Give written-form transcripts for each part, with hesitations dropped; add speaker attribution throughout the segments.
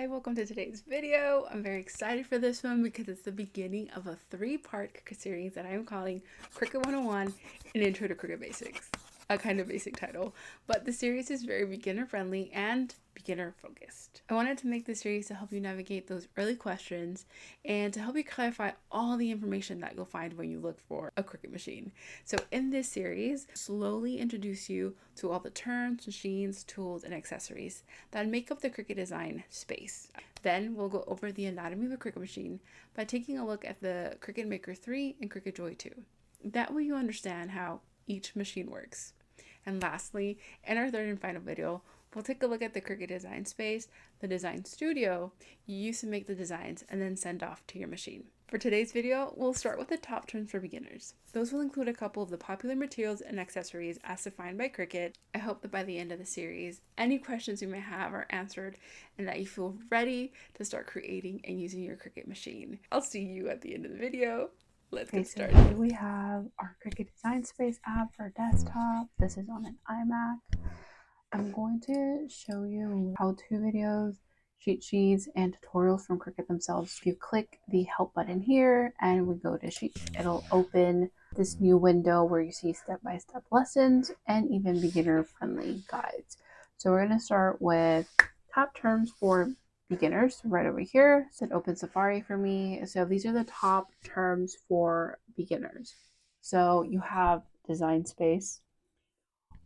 Speaker 1: Hi, welcome to today's video. I'm very excited for this one because it's the beginning of a three-part Cricut series that I'm calling Cricut 101 and Intro to Cricut Basics. A kind of basic title, but the series is very beginner friendly and beginner focused. I wanted to make this series to help you navigate those early questions and to help you clarify all the information that you'll find when you look for a Cricut machine. So in this series, slowly introduce you to all the terms, machines, tools, and accessories that make up the Cricut design space. Then we'll go over the anatomy of a Cricut machine by taking a look at the Cricut Maker 3 and Cricut Joy 2. That way you understand how each machine works. And lastly, in our third and final video, we'll take a look at the Cricut design space, the design studio you use to make the designs and then send off to your machine. For today's video, we'll start with the top terms for beginners. Those will include a couple of the popular materials and accessories as defined by Cricut. I hope that by the end of the series, any questions you may have are answered and that you feel ready to start creating and using your Cricut machine. I'll see you at the end of the video. Let's get started.
Speaker 2: So here we have our Cricut Design Space app for desktop. This is on an iMac. I'm going to show you how-to videos, cheat sheets, and tutorials from Cricut themselves. If you click the help button here and we go to sheet, it'll open this new window where you see step-by-step lessons and even beginner-friendly guides. So we're going to start with top terms for beginners right over here. So it opens Safari for me. So these are the top terms for beginners. So you have Design Space,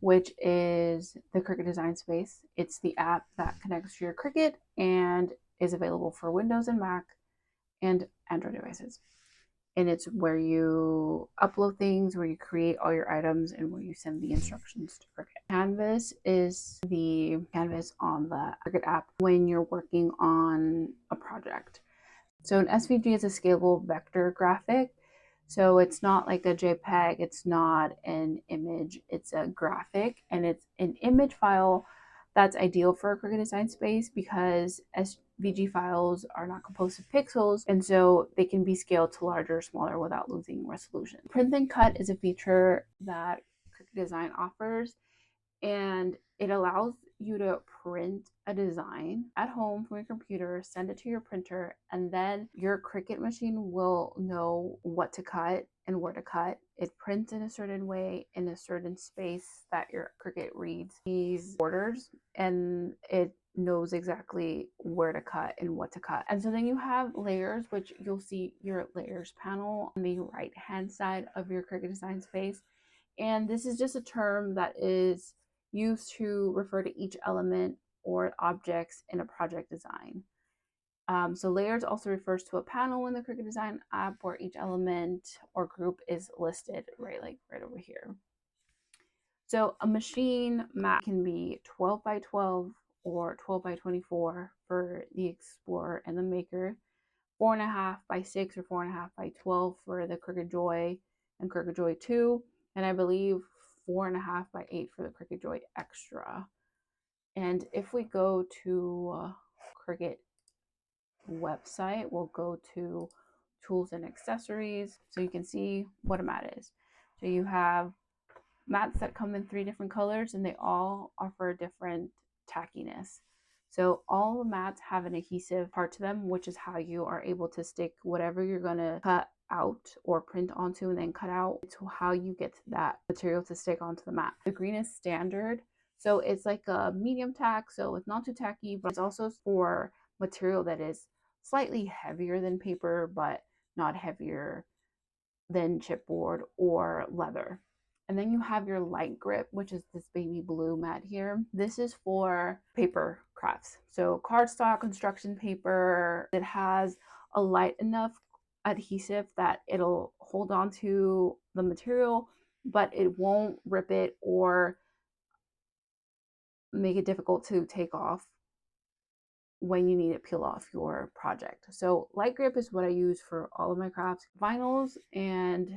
Speaker 2: which is the Cricut Design Space. It's the app that connects to your Cricut and is available for Windows and Mac and Android devices. And it's where you upload things, where you create all your items, and where you send the instructions to Cricut. Canvas is the canvas on the Cricut app when you're working on a project. So an SVG is a scalable vector graphic. So it's not like a JPEG, it's not an image, it's a graphic, and it's an image file that's ideal for a Cricut Design Space because SVG files are not composed of pixels, and so they can be scaled to larger or smaller without losing resolution. Print and cut is a feature that Cricut Design offers, and it allows you to print a design at home from your computer, send it to your printer, and then your Cricut machine will know what to cut and where to cut. It prints in a certain way in a certain space that your Cricut reads these orders, and it knows exactly where to cut and what to cut. And so then you have layers, which you'll see your layers panel on the right hand side of your Cricut Design Space. And this is just a term that is used to refer to each element or objects in a project design. So layers also refers to a panel in the Cricut Design app where each element or group is listed right over here. So a machine map can be 12 by 12 or 12 by 24 for the Explorer and the Maker, 4.5 by 6 or 4.5 by 12 for the Cricut Joy and Cricut Joy 2, and I believe 4.5 by 8 for the Cricut Joy Extra. And if we go to Cricut website, we'll go to tools and accessories so you can see what a mat is. So you have mats that come in 3 different colors and they all offer different tackiness. So all the mats have an adhesive part to them, which is how you are able to stick whatever you're going to cut out or print onto and then cut out to how you get that material to stick onto the mat. The green is standard. So it's like a medium tack, so it's not too tacky, but it's also for material that is slightly heavier than paper, but not heavier than chipboard or leather. And then you have your light grip, which is this baby blue mat here. This is for paper crafts. So cardstock, construction paper. It has a light enough adhesive that it'll hold on to the material, but it won't rip it or make it difficult to take off when you need to peel off your project. So light grip is what I use for all of my crafts. Vinyls and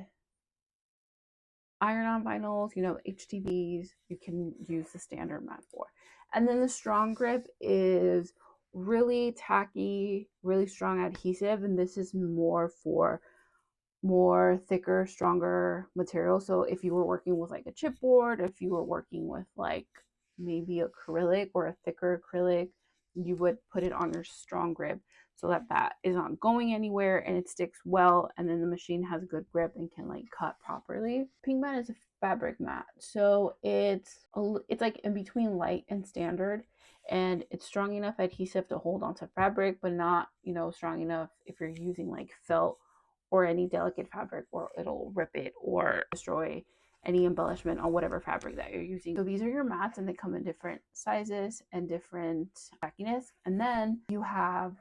Speaker 2: iron-on vinyls, HTVs, you can use the standard mat for. And then the strong grip is really tacky, really strong adhesive, and this is more for more thicker, stronger material. So if you were working with like a chipboard, if you were working with like maybe acrylic or a thicker acrylic, you would put it on your strong grip so that that is not going anywhere and it sticks well, and then the machine has good grip and can like cut properly. Pink mat is a fabric mat, so it's like in between light and standard, and it's strong enough adhesive to hold onto fabric, but not, you know, strong enough if you're using like felt or any delicate fabric, or it'll rip it or destroy any embellishment on whatever fabric that you're using. So these are your mats, and they come in different sizes and different tackiness. And then you have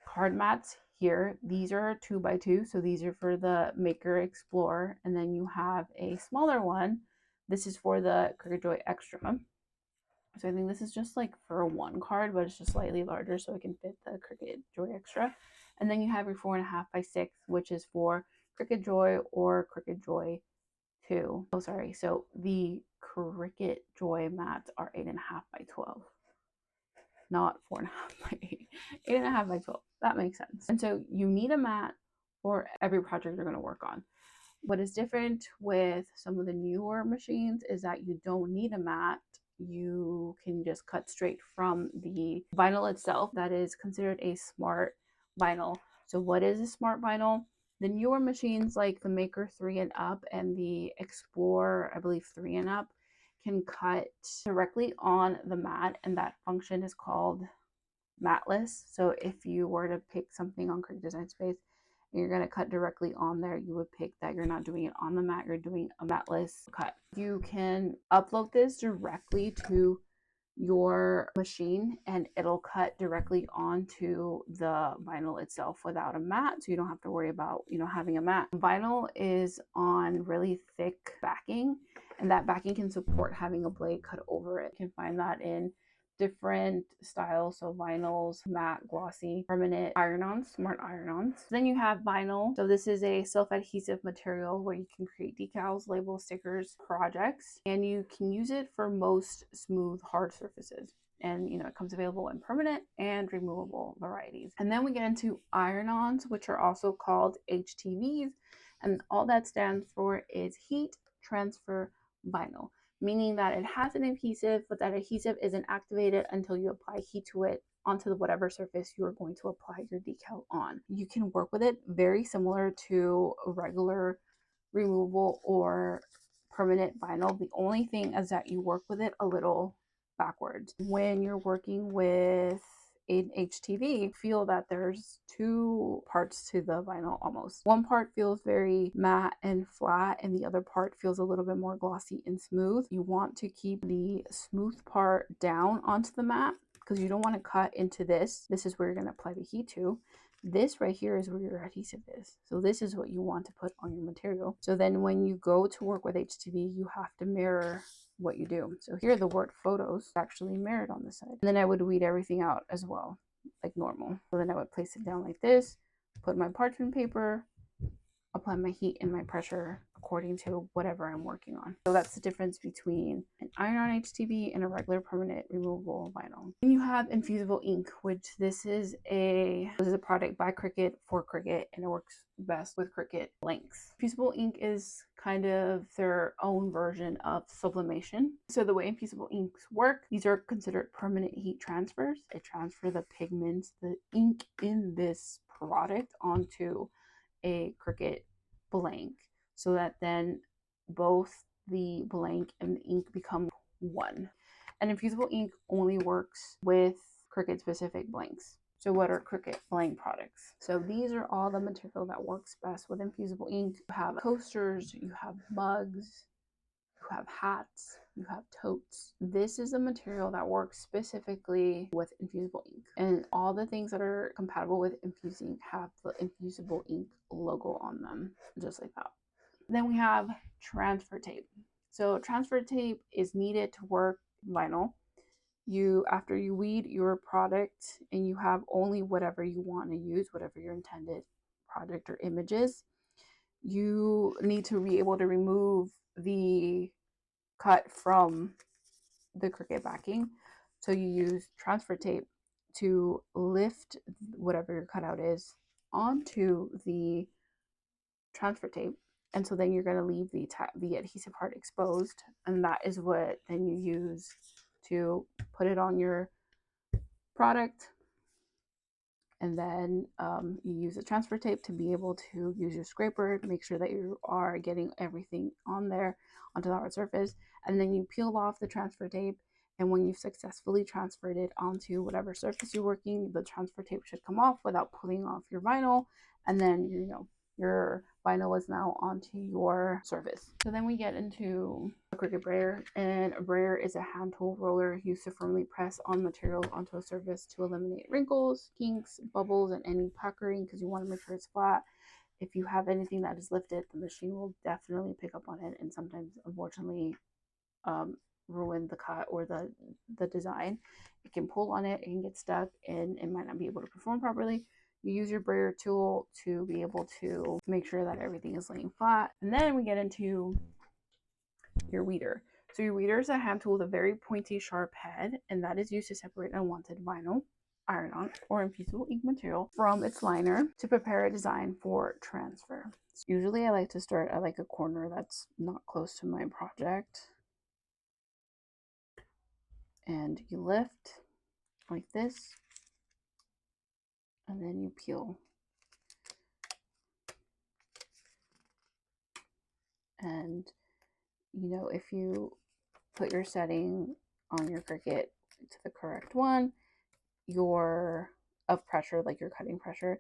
Speaker 2: card mats here. These are 2x2, so these are for the Maker Explorer. And then you have a smaller one. This is for the Cricut Joy Extra. So I think this is just like for one card, but it's just slightly larger so it can fit the Cricut Joy Extra. And then you have your 4.5x6, which is for Cricut Joy or Cricut Joy 2. Oh, sorry. So the Cricut Joy mats are 8.5x12, not 4.5x8. 8.5x12. That makes sense. And so you need a mat for every project you're going to work on. What is different with some of the newer machines is that you don't need a mat. You can just cut straight from the vinyl itself. That is considered a smart vinyl. So what is a smart vinyl? The newer machines like the Maker 3 and up and the Explorer, I believe 3 and up, can cut directly on the mat, and that function is called matless. So if you were to pick something on Cricut Design Space and you're going to cut directly on there, you would pick that you're not doing it on the mat, you're doing a matless cut. You can upload this directly to your machine and it'll cut directly onto the vinyl itself without a mat, so you don't have to worry about, you know, having a mat. Vinyl is on really thick backing, and that backing can support having a blade cut over it. You can find that in different styles, so vinyls, matte, glossy, permanent, iron-ons, smart iron-ons. Then you have vinyl. So this is a self-adhesive material where you can create decals, labels, stickers, projects, and you can use it for most smooth, hard surfaces. And, you know, it comes available in permanent and removable varieties. And then we get into iron-ons, which are also called HTVs, and all that stands for is heat transfer vinyl, meaning that it has an adhesive, but that adhesive isn't activated until you apply heat to it onto whatever surface you're going to apply your decal on. You can work with it very similar to a regular removable or permanent vinyl. The only thing is that you work with it a little backwards. When you're working with an HTV, feel that there's two parts to the vinyl almost. One part feels very matte and flat, and the other part feels a little bit more glossy and smooth. You want to keep the smooth part down onto the mat because you don't want to cut into this. This is where you're going to apply the heat to. This right here is where your adhesive is. So this is what you want to put on your material. So then when you go to work with HTV, you have to mirror what you do. So here the word photos actually mirrored on the side. And then I would weed everything out as well, like normal. So then I would place it down like this, put my parchment paper, apply my heat and my pressure according to whatever I'm working on. So that's the difference between an iron-on HTV and a regular permanent removable vinyl. Then you have infusible ink, which this is a product by Cricut for Cricut, and it works best with Cricut blanks. Infusible ink is kind of their own version of sublimation. So the way infusible inks work, these are considered permanent heat transfers. It transfers the pigments, the ink in this product onto a Cricut blank, so that then both the blank and the ink become one. And infusible ink only works with Cricut specific blanks. So what are Cricut blank products? So these are all the material that works best with infusible ink. You have coasters, you have mugs, you have hats, you have totes. This is the material that works specifically with infusible ink. And all the things that are compatible with infusing have the infusible ink logo on them, just like that. Then we have transfer tape. So transfer tape is needed to work vinyl. After you weed your product and you have only whatever you want to use, whatever your intended product or image is, you need to be able to remove the cut from the Cricut backing. So you use transfer tape to lift whatever your cutout is onto the transfer tape, and so then you're going to leave the adhesive part exposed, and that is what then you use to put it on your product. And then you use a transfer tape to be able to use your scraper to make sure that you are getting everything on there onto the hard surface. And then you peel off the transfer tape. And when you've successfully transferred it onto whatever surface you're working, the transfer tape should come off without pulling off your vinyl. And then, your vinyl is now onto your surface. So then we get into a Cricut brayer, and a brayer is a hand tool roller used to firmly press on materials onto a surface to eliminate wrinkles, kinks, bubbles, and any puckering, because you want to make sure it's flat. If you have anything that is lifted, the machine will definitely pick up on it, and sometimes, unfortunately, ruin the cut or the design. It can pull on it, it can get stuck, and it might not be able to perform properly. You use your brayer tool to be able to make sure that everything is laying flat. And then we get into your weeder. So your weeder is a hand tool with a very pointy, sharp head, and that is used to separate unwanted vinyl, iron-on, or infusible ink material from its liner to prepare a design for transfer. So usually I like to start at like a corner that's not close to my project. And you lift like this, and then you peel. And if you put your setting on your Cricut to the correct one, of pressure, like your cutting pressure,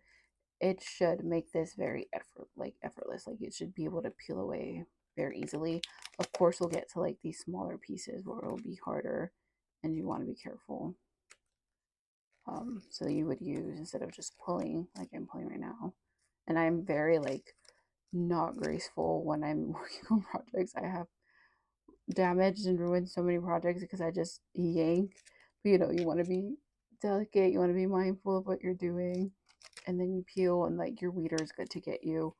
Speaker 2: it should make this very effortless. Like it should be able to peel away very easily. Of course, we'll get to like these smaller pieces where it'll be harder, and you want to be careful. So you would use, instead of just pulling like I'm pulling right now, and I'm very not graceful when I'm working on projects. I have damaged and ruined so many projects because I just yank. But you want to be delicate, you want to be mindful of what you're doing, and then you peel, and like your weeder is good to get you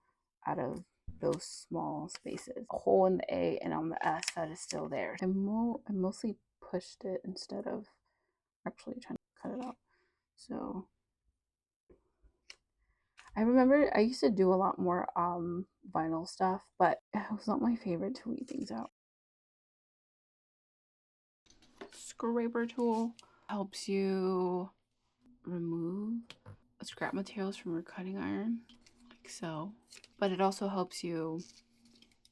Speaker 2: out of those small spaces. A hole in the A and on the S that is still there. I mostly pushed it instead of actually trying to cut it out. So I remember I used to do a lot more vinyl stuff, but it was not my favorite to weed things out. Scraper tool helps you remove scrap materials from your cutting iron, like so. But it also helps you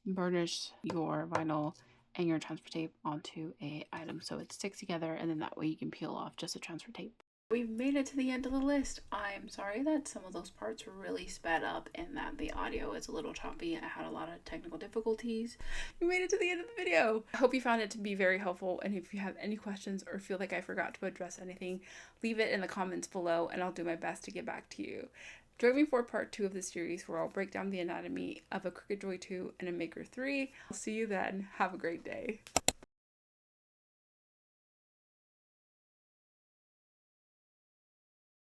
Speaker 2: burnish your vinyl and your transfer tape onto a item so it sticks together, and then that way you can peel off just the transfer tape. We've made it to the end of the list. I'm sorry that some of those parts were really sped up and that the audio is a little choppy. I had a lot of technical difficulties. We made it to the end of the video. I hope you found it to be very helpful, and if you have any questions or feel like I forgot to address anything, leave it in the comments below and I'll do my best to get back to you. Join me for part 2 of the series where I'll break down the anatomy of a Cricut Joy 2 and a Maker 3. I'll see you then. Have a great day.